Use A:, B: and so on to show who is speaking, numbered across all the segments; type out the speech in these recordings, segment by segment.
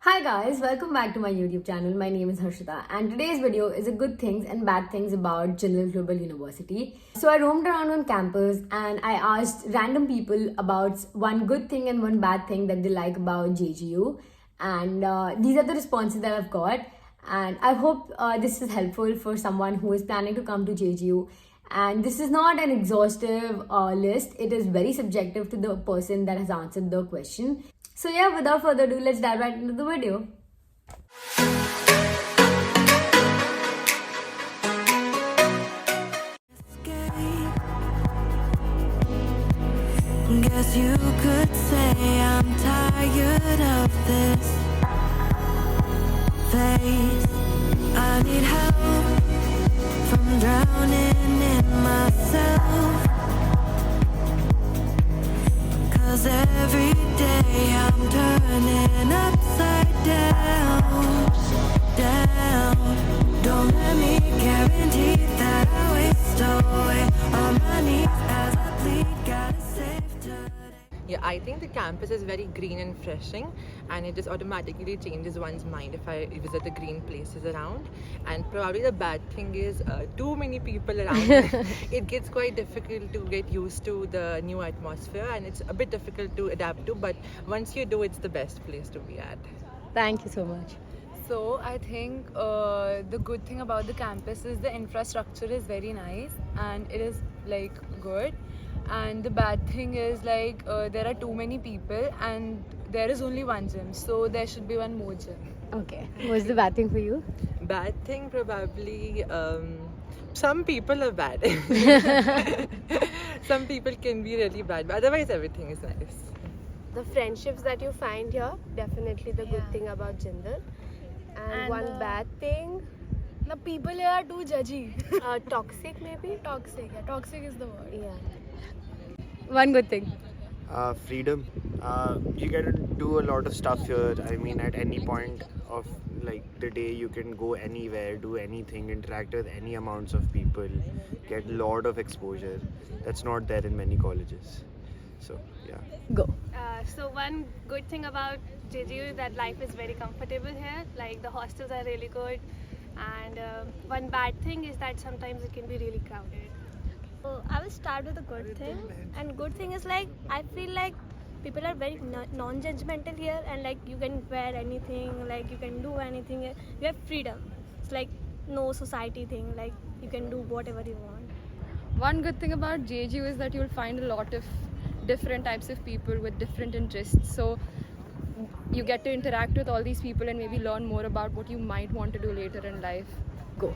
A: Hi guys, welcome back to my YouTube channel. My name is Harshita and today's video is a good things and bad things about Jindal Global University. So I roamed around on campus and I asked random people about one good thing and one bad thing that they like about JGU, and these are the responses that I've got, and I hope this is helpful for someone who is planning to come to JGU. And this is not an exhaustive list, it is very subjective to the person that has answered the question. So yeah, without further ado, let's dive right into the video.
B: Guess you could say I'm tired of this phase. I need help from drowning in myself. 'Cause every day I'm turning upside down, down. Don't let me guarantee that I waste away on my knees as I plead. Gotta save today.
C: Yeah, I think the campus is very green and refreshing, and it just automatically changes one's mind if I visit the green places around. And probably the bad thing is too many people around. It gets quite difficult to get used to the new atmosphere, and it's a bit difficult to adapt to. But once you do, it's the best place to be at.
A: Thank you so much.
D: So I think the good thing about the campus is the infrastructure is very nice and it is like good. And the bad thing is like there are too many people and there is only one gym, so there should be one more gym.
A: Okay, what's the bad thing for you?
C: Bad thing probably some people are bad. Some people can be really bad, but otherwise everything is nice.
E: The friendships that you find here, definitely the good
D: Yeah.
E: thing about Jindal. And
D: And,
E: one bad thing,
D: The people here are too judgy.
E: toxic maybe.
D: Toxic. Yeah, toxic is the word.
E: Yeah.
A: One good thing.
F: Freedom. You get to do a lot of stuff here. I mean, at any point of like the day, you can go anywhere, do anything, interact with any amounts of people, get a lot of exposure. That's not there in many colleges. So yeah.
A: Go.
G: So one good thing about JGU is that life is very comfortable here. Like the hostels are really good, and one bad thing is that sometimes it can be really crowded.
H: I will start with a good thing, and good thing is like I feel like people are very non-judgmental here, and like you can wear anything, like you can do anything. You have freedom. It's like no society thing. Like you can do whatever you want.
I: One good thing about JGU is that you'll find a lot of different types of people with different interests. So you get to interact with all these people and maybe learn more about what you might want to do later in life.
A: Go.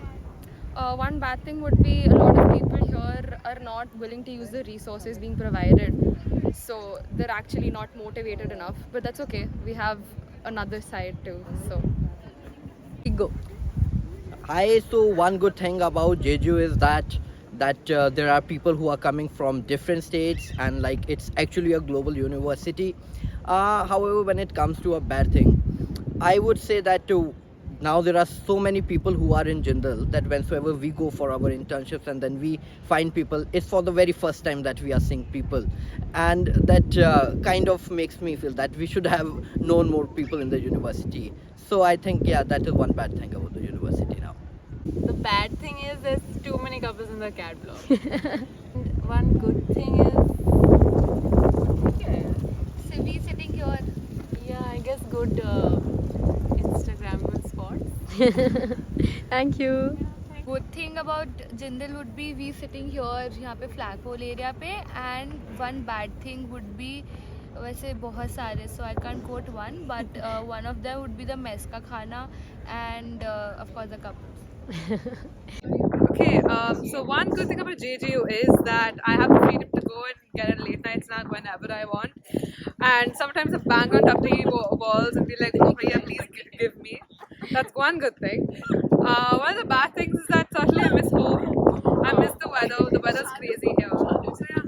I: One bad thing would be a lot of people here are not willing to use the resources being provided. So they're actually not motivated enough. But that's okay. We have another side too. So
A: Go.
J: Hi, so one good thing about Jeju is that there are people who are coming from different states, and like it's actually a global university. However, when it comes to a bad thing, I would say that now there are so many people who are in Jindal that whenever we go for our internships and then we find people, it's for the very first time that we are seeing people, and that kind of makes me feel that we should have known more people in the university. So I think that is one bad thing about the university now.
D: The bad thing is there's too many couples in the cat block. And one good thing is
H: So we sitting here.
D: I guess good Instagrammable spots.
A: Thank you.
H: Good thing about Jindal would be we sitting here यहाँ पे flagpole area पे, and one bad thing would be वैसे बहुत सारे, so I can't quote one, but one of them would be the mess का खाना and of course the couples.
K: Okay, so one good thing about JGU is that I have the freedom to go and get a late night snack whenever I want. And sometimes I bang on tapri walls and be like, oh, yeah, please give me. That's one good thing. One of the bad things is that certainly I miss home. I miss the weather. The weather's crazy here. So yeah.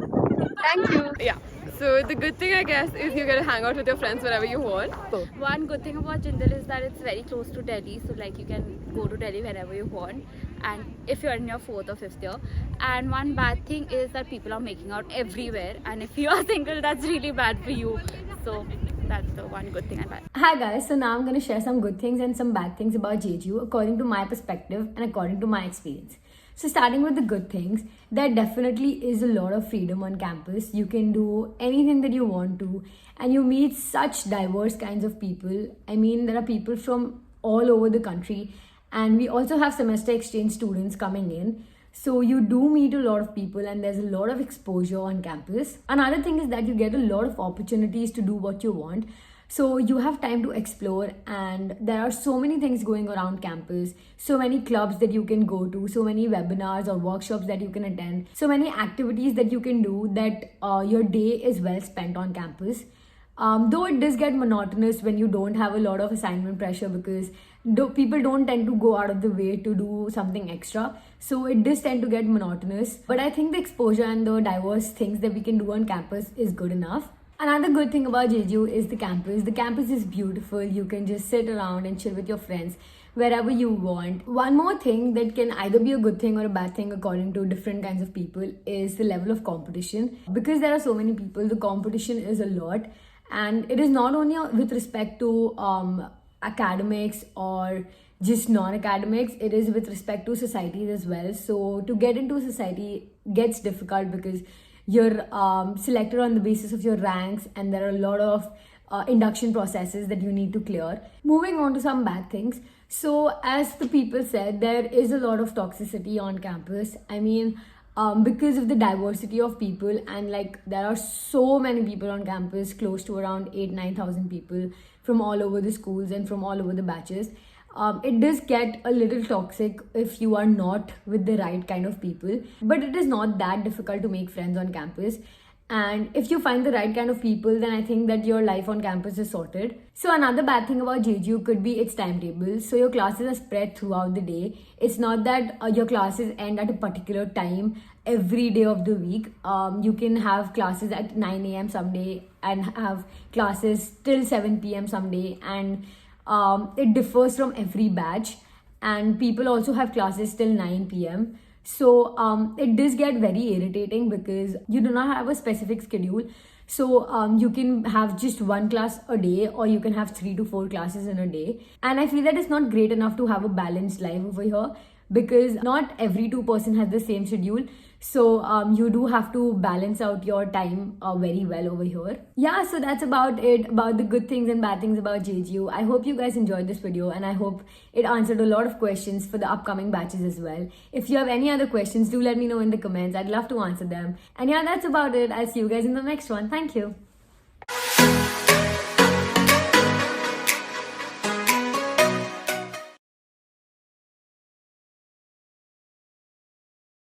A: Thank you.
I: yeah. So the good thing I guess is you get to hang out with your friends whenever you want.
H: One good thing about Jindal is that it's very close to Delhi, so like you can go to Delhi whenever you want, and if you're in your 4th or 5th year. And one bad thing is that people are making out everywhere, and if you are single, that's really bad for you. So
L: that's the one good thing I like.
A: Hi guys, so now I'm going to share some good things and some bad things about JGU according to my perspective and according to my experience. So starting with the good things, there definitely is a lot of freedom on campus. You can do anything that you want to, and you meet such diverse kinds of people. I mean, there are people from all over the country, and we also have semester exchange students coming in. So you do meet a lot of people and there's a lot of exposure on campus. Another thing is that you get a lot of opportunities to do what you want. So you have time to explore, and there are so many things going around campus, so many clubs that you can go to, so many webinars or workshops that you can attend, so many activities that you can do that your day is well spent on campus. Though it does get monotonous when you don't have a lot of assignment pressure, because people don't tend to go out of the way to do something extra. So it does tend to get monotonous. But I think the exposure and the diverse things that we can do on campus is good enough. Another good thing about JGU is the campus. The campus is beautiful. You can just sit around and chill with your friends wherever you want. One more thing that can either be a good thing or a bad thing according to different kinds of people is the level of competition. Because there are so many people, the competition is a lot. And it is not only with respect to academics or just non-academics, it is with respect to societies as well. So to get into society gets difficult because you're selected on the basis of your ranks, and there are a lot of induction processes that you need to clear. Moving on to some bad things. So as the people said, there is a lot of toxicity on campus. I mean, because of the diversity of people, and like there are so many people on campus, close to around 8,000-9,000 people from all over the schools and from all over the batches. It does get a little toxic if you are not with the right kind of people, but it is not that difficult to make friends on campus. And if you find the right kind of people, then I think that your life on campus is sorted. So another bad thing about JGU could be its timetable. So your classes are spread throughout the day. It's not that your classes end at a particular time every day of the week. You can have classes at 9 a.m. someday and have classes till 7 p.m. someday. And it differs from every batch. And people also have classes till 9 p.m. So it does get very irritating because you do not have a specific schedule. So you can have just one class a day, or you can have 3 to 4 classes in a day. And I feel that it's not great enough to have a balanced life over here, because not every 2% has the same schedule. So you do have to balance out your time very well over here. Yeah, so that's about it, about the good things and bad things about JGU. I hope you guys enjoyed this video, and I hope it answered a lot of questions for the upcoming batches as well. If you have any other questions, do let me know in the comments. I'd love to answer them. And yeah, that's about it. I'll see you guys in the next one. Thank you.